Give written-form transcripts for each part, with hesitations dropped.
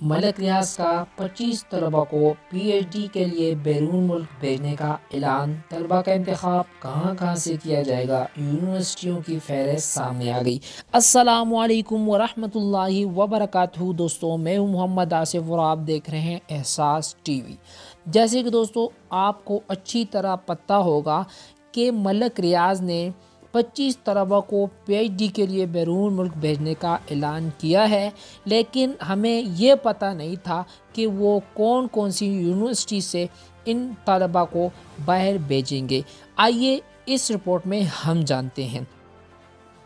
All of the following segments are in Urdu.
ملک ریاض کا 25 طلبہ کو پی ایچ ڈی کے لیے بیرون ملک بھیجنے کا اعلان۔ طلبہ کا انتخاب کہاں سے کیا جائے گا، یونیورسٹیوں کی فہرست سامنے آ گئی۔ السلام علیکم ورحمۃ اللہ وبرکاتہ۔ دوستو، میں ہوں محمد آصف اور آپ دیکھ رہے ہیں احساس ٹی وی۔ جیسے کہ دوستو آپ کو اچھی طرح پتہ ہوگا کہ ملک ریاض نے 25 طلبہ کو پی ایچ ڈی کے لیے بیرون ملک بھیجنے کا اعلان کیا ہے، لیکن ہمیں یہ پتہ نہیں تھا کہ وہ کون سی یونیورسٹی سے ان طلبہ کو باہر بھیجیں گے۔ آئیے اس رپورٹ میں ہم جانتے ہیں۔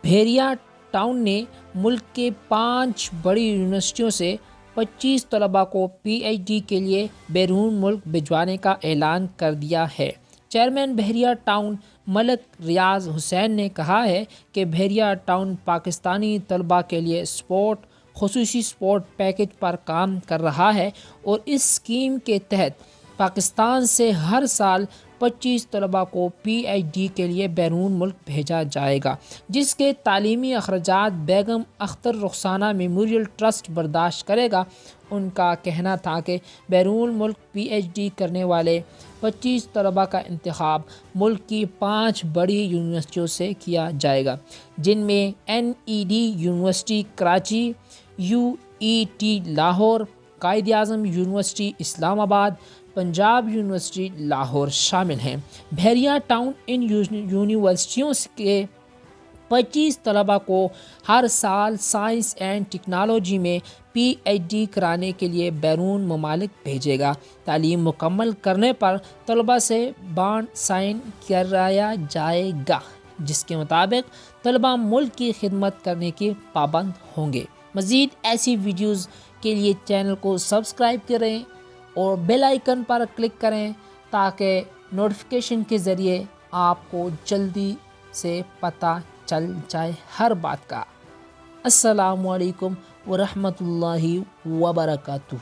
بحیرہ ٹاؤن نے ملک کے 5 بڑی یونیورسٹیوں سے 25 طلبہ کو پی ایچ ڈی کے لیے بیرون ملک بھجوانے کا اعلان کر دیا ہے۔ چیئرمین بحیرہ ٹاؤن ملک ریاض حسین نے کہا ہے کہ بحیرہ ٹاؤن پاکستانی طلبہ کے لیے خصوصی سپورٹ پیکج پر کام کر رہا ہے اور اس اسکیم کے تحت پاکستان سے ہر سال 25 طلبہ کو پی ایچ ڈی کے لیے بیرون ملک بھیجا جائے گا، جس کے تعلیمی اخراجات بیگم اختر رخسانہ میموریل ٹرسٹ برداشت کرے گا۔ ان کا کہنا تھا کہ بیرون ملک پی ایچ ڈی کرنے والے 25 طلبہ کا انتخاب ملک کی 5 بڑی یونیورسٹیوں سے کیا جائے گا، جن میں N E D university Karachi, U E T Lahore, Quaid Azam university اسلام آباد، پنجاب یونیورسٹی لاہور شامل ہیں۔ بحیرہ ٹاؤن ان یونیورسٹیوں کے 25 طلبہ کو ہر سال سائنس اینڈ ٹیکنالوجی میں پی ایچ ڈی کرانے کے لیے بیرون ممالک بھیجے گا۔ تعلیم مکمل کرنے پر طلبہ سے بانڈ سائن کرایا جائے گا، جس کے مطابق طلبہ ملک کی خدمت کرنے کے پابند ہوں گے۔ مزید ایسی ویڈیوز کے لیے چینل کو سبسکرائب کریں اور بیل آئیکن پر کلک کریں تاکہ نوٹیفیکیشن کے ذریعے آپ کو جلدی سے پتہ چل جائے ہر بات کا۔ السلام علیکم ورحمۃ اللہ وبرکاتہ۔